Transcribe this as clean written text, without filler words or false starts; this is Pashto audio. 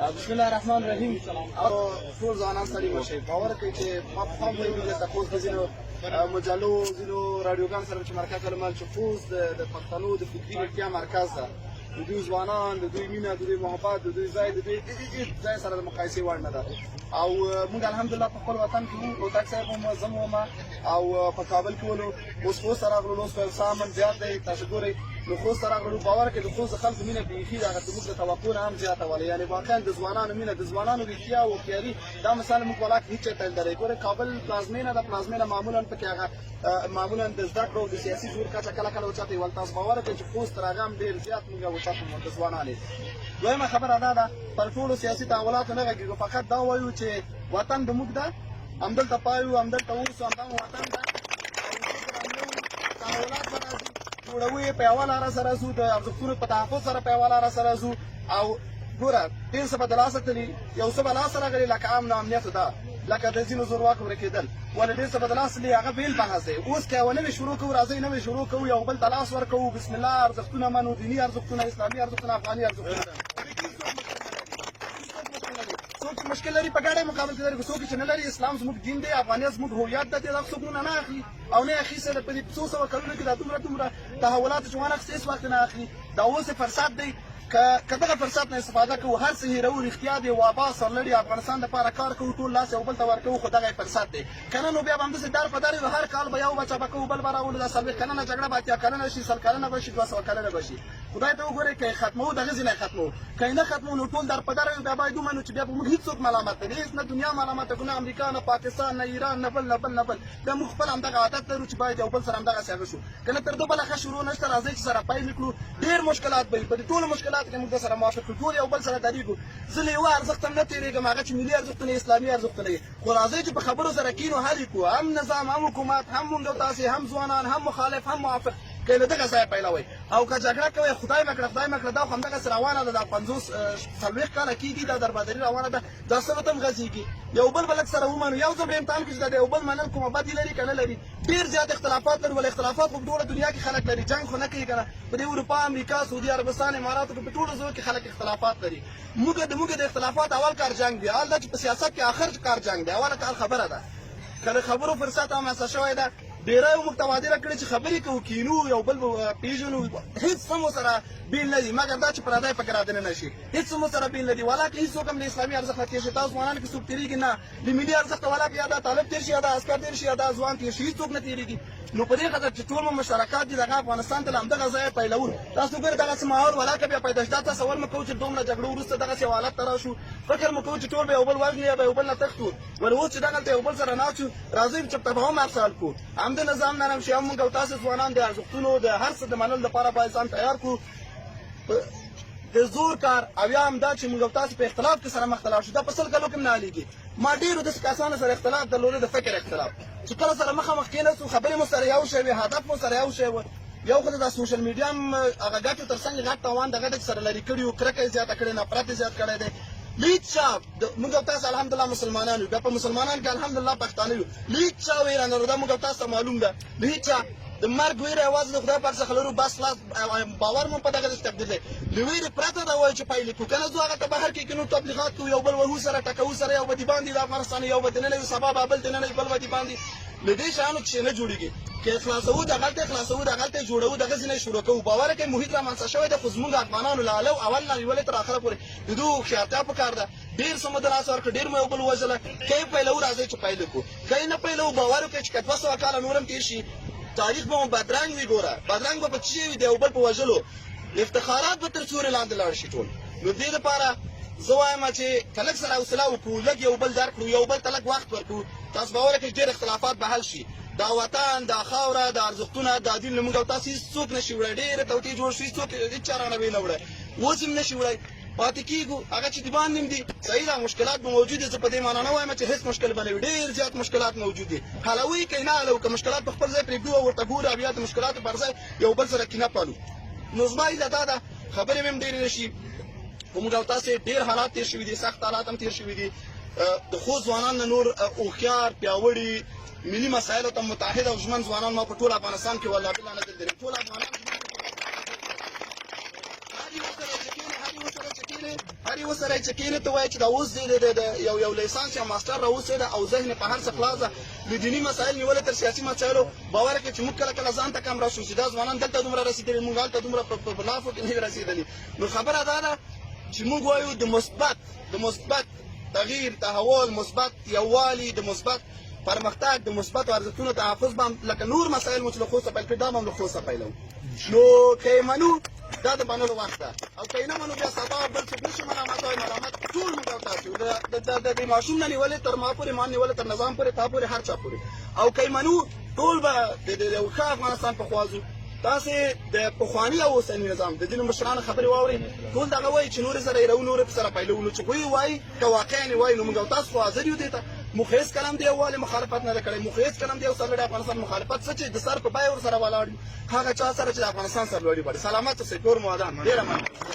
بسم الله الرحمن الرحیم. ټول ځوانان ستړي مه شئ. باور کوئ چې ما پخوا هم ویلي دلته خوست د ځینو مجلو ځینو راډیوګانو سره چې مرکز علمال چې خوست د پښتنو د فکري وړتیا مرکز ده. د دوی ځوانان، د دوی مینه، د دوی محبت، د دوی ځای د دوی ځای سره د مقایسې وړ نه ده. او موږ الحمدلله په خپل وطن کې وو. کوتک صاحب هم زه وم او په کابل کې ولو. اوس خوست ته راغلو. اوس په امن زیات دی. تاسو ګورئ نو خوست ته راغلو. باور کوئ د خوست د خلکو مینه بیخي د هغه زموږ د توقع نه هم زیاته واله. یعنې واقعا د ځوانانو مینه، د ځوانانو رښتیا او هوښیاري دا مثال موږ ولاک هېڅ چېرته نه لرئ. ګورئ کابل پلازمینه ده. پلازمینه معمولا پکې هغه معمولا د زده کړو د سیاسي زور کچه کله کله اوچته وي. ول تاسو باور کوئ چې خوست تر هغه هم ډېر زیات موږ اوچته وو د ځوانانې. دویمه خبره دا ده پر ټولو سیاسي تحولاتو نه غږېږو. فقط دا وایو چې وطن د موږ ده. همدلته پایو، همدلته اوسو، همدغه وطن ده. تحولات به راځي، جوړوو یې په یوه لاره سره ځو، د ارزښتونو په تحفظ سره په یوه لاره سره ځو. او ګوره ډېر څه به د لاسه تلي، یو څه به لاسه راغلي لکه عام ناامنیتو ده، لکه د ځینو زورواکو ورکېدل. ولې ډېر څه به د لاسه تلي هغه بېل بحث دی. اوس که یوه نوې شروع کوو، راځئ نوې شروع کوو، یو بل ته لاس ورکوو. بسم الله ارزښتونه منو، دیني ارزښتونه، اسلامي ارزښتونه، افغاني ارزښتونه. څوک چې مشکل لري په ګډه مقابل کې لري، څوک چې نه لري. اسلام زموږ دین دی، افغانیت زموږ هویت دی. دغه څوک نه اخلي او نه اخیسته. په دې 200 کلونو کې دا دومره تحولات چې وانه اخیستې هېڅ وخت نه اخلي. دا اوس فرصت دی که دغه فرصت نه استفاده کوو، هر څه هېروو، رښتیا دی، وابا سرلړي افغانستان دپاره کار کوو، ټول لاس یو بل ته ورکوو. خو دغه فرصت دی که نه نو بیا به همداسې در په در وي. هر کال به یو بچه به کوو، بل به راولو. دا 40 کلنه جګړه به 80 کلنه شي، 100 کلنه به شي، 200 کلنه به شي. خدای ته وګورئ که یې ختموو دغه ځای نه یې ختموو. که یې نه ختموو نو ټول در په در وي. بیا باید ومنو چې بیا به موږ هېڅوک ملامت نه دي. هېڅ نه دنیا ملامته کړو، نه امریکا، نه پاکستان، نه ایران، نه بل نه بل نه بل. بیا موږ خپل همدغه عادت لرو چې باید یو بل سره همدغسې هغه شو. که نه تر دې بله ښه شروع نشته. راځئ چې سره پیل کړو. ډېر مشکلات به وي. په دې ټولو مشکلاتو کې موږ سره موافق کړو. ټول یو بل سره درېږو. زه له یوه ارزښت هم نه تېرېږم، هغه چې ملي ارزښتونه یې، اسلامي ارزښتونه یې. خو راځئ چې په خبرو سره کینو، حل یې کړو. هم نظام، هم حکومت، هم موږ او تاسې، هم ځوانان، هم مخالف، هم موافق. که له دغه ځایه پیلوئ او که جګړه کوئ، خدای مه کړه، خدای مه کړه، دا خو همدغسې روانه ده. دا 50-40 کاله کېږي دا دربدري روانه ده. دا سره ته هم غځېږي. یو بل به لږ سره ومنو. یو ځل به امتحان کړي چې د یو بل منل کومه بدي لري که نه لري. ډېر زیات اختلافات لري. ولې اختلافات خو په ټوله دنیا کې خلک لري. جنګ خو نه کوي که نه. په دې اروپا، امریکا، سعودي عربستان، اماراتو کې په ټولو ځایو کې خلک اختلافات لري. موږ د اختلافات اول کار جنګ دی. حال دا چې په سیاست کې آخر کار جنګ دی. اوله کار خبره ده. که د خبرو فرصت رامنځته شوی ده، ډېری موږ تبادله کړې چې خبرې کوو، کینو، یو بل به پېژنو. هېڅ څه مو سره بېل نه دي مګر دا چې پردی پکې رادنه نه شي. هېڅ څه مو سره بېل نه دي. ولاکې هېڅوک هم له اسلامي ارزښت نه تېر شي. تاسو ځوانانو کې څوک تېرېږي نه. د ملي ارزښته ولاکې یا دا طالب تېر شي، یا دا عسکر تېر شي، یا دا ځوان تېر شي، هېڅوک نه تېرېږي. نو په دې خاطر چې ټول مو مشترکات دي، دغه افغانستان ته له همدغه ځایه پیلوو. تاسو ګورئ دغسې ماحول ولاکه بیا پیدا شي. دا تصور مه کوو چې دومره جګړو وروسته دغسې حالت ته راشو. فکر مو کوو چې ټول به یو بل وژني یا به یو بل نه تښتو. ولې اوس چې دغلته یو بل سره ناست یو، راځئ چې تفاهم ارسال کړو. همدې نظام نرم شي. هم موږ او تاسې ځوانان د ارزښتونو د هر څه د منلو لپاره باید ځان تیار کړو. د زور کار او یا هم دا چې موږ او تاسې په اختلاف کې سره مختلاف شو، دا په 100 کلو کې هم نه حلېږي. ما ډېرو داسې کسانو سره اختلاف درلوده، د فکر اختلاف، چې کله سره مخامخ کېناستو، خبرې مو سره یو شی وي، هدف مو سره یو شی و. یو خو د سوشل میډیا هم هغه ګټو تر څنګ غټ تاوان دغه ډک سره لرې کړي وو. کرکه یې زیاته کړې، نفرت یې زیات کړی دی. هېڅ چا موږ او تاسو الحمدلله مسلمانان یو. بیا په مسلمانانو کې الحمدلله پښتانه یو. هېڅ چا ویره نه لرو. دا موږ او تاسو ته معلوم ده. هېڅ چا د مرګ ویره یوازې د خدای پاک څخه لرو. بس خلاص باور مو په دغه ځای تبدیل دی. له ویرې پرته دا وایو چې پیل کړو. که نه ځو هغه ته بهر کې نور تبلیغات کوو، یو بل وهو سره ټکوو سره، یو به دې باندې د افغانستان، یو به دننه وي، سبا به بل دننه وي، بل به دې باندې. له دې شیانو چې نه جوړېږي. که خلاصوو دغلته خلاصوو، دغلته جوړوو، دغسې نه شروع کوو. باور کوئ محیط رامنځته شوی دی. خو زموږ افغانانو له اول نه نیولې تر اخره پورې د دوی هوښیارتیا پکار ده. ډېر څه مو د لاسه ورکړه، ډېر مو یو بل وژله. که یې پیلوو راځئ چې پیل کړو. که یې نه پیلوو باور وکړئ چې که 200 کاله نور هم تېر شي، تاریخ به مو بدرنګ وي. ګوره بدرنګ به په څه شي وي؟ د یو بل په وژلو. افتخارات به تر سیوري لاندې لاړ شي ټول. نو دې دپاره زه وایم چې که لږ سره حوصله وکړو، لږ یو بل درک کړو، یو بل ته لږ وخت ورکړو، تاسو باور وکړئ ډېر اختلافات به حل شي. دا وطن، دا خاوره، دا ارزښتونه، دا دین له موږ او تاسو هېڅوک نه شي وړی. ډېرې توطیې جوړ شو، هېڅوک هېڅ چا رانه نه وړی. اوس هم نه شي وړی. پاتې کېږو. هغه چې د باندې هم دي صحیح ده، مشکلات به موجود دي. زه په دې معنا نه وایم چې هېڅ مشکل به نه وي. ډېر زیات مشکلات موجود دي. حلوئ که یې نه حلوو. که مشکلات په خپل ځای پرېږدو او ورته ګورو، بیا د مشکلاتو پر ځای یو بل سره کینه پالو. نو زما هیله دا ده خبرې مې هم ډېرې نه شي. خو موږ او تاسې ډېر حالات تېر شوي دي، سخت حالات هم تېر شوي دي. د خوست ځوانان نه نور هوښیار، پیاوړي، ملي مسایلو ته متحد او ژمن ځوانان ما په ټول افغانستان کې والله بالله نظر لري. ټول افغانان هر یو سره چې کېني، هر هغې وسره چې کېنې ته وایي چې دا اوس دی یو لیسانس یا ماسټر راوسېده او ذهن په هر څه خلاص ده د دیني مسایل نیولې تر سیاسي مسایلو باور کوي چې موږ کله کله ځان ته کم راشو چې دا ځوانان دلته دومره رسېدلي موږ هلته دومره په لافو کې نه رسېدلي نو خبره دا ده چې موږ وایو د مثبت تغییر تحول مثبت یووالي د مثبت پرمختګ د مثبتو ارزښتونو تحفظ به لکه نور مسایل مو چې له خوسته پیل کړي دا به هم له خوسته پیلوو نو که یې منو دا د منلو وخت ده او که یې نه منو بیا سبا بل څوک نشي ملامتوی ملامت ټول موږ او تاسو د ماشوم نه نیولې تر ما پورې ما نیولې تر نظام پورې تا پورې هر چا پورې او که یې منو ټول به د یو ښه افغانستان په خوا ځو تاسې د پخواني او اوسني نظام د ځینو مشرانو خبرې واورئ ټول دغه وایي چې نورې سره یې رو نورې پسې راپیلوو نو چې هغوی وایي که واقعا یې وایي نو موږ او تاسو خو حاضر یو دې ته موږ هېڅ کله هم د یووالي مخالفت نه ده کړی موږ هېڅ کله هم د یو سرلوړي افغانستان مخالفت څه چې د سر په بیه ورسره ولاړ یو هغه چا سره چې د افغانستان سرلوړي غواړي سلامت اوسئ کور مو ودان ډېره مننه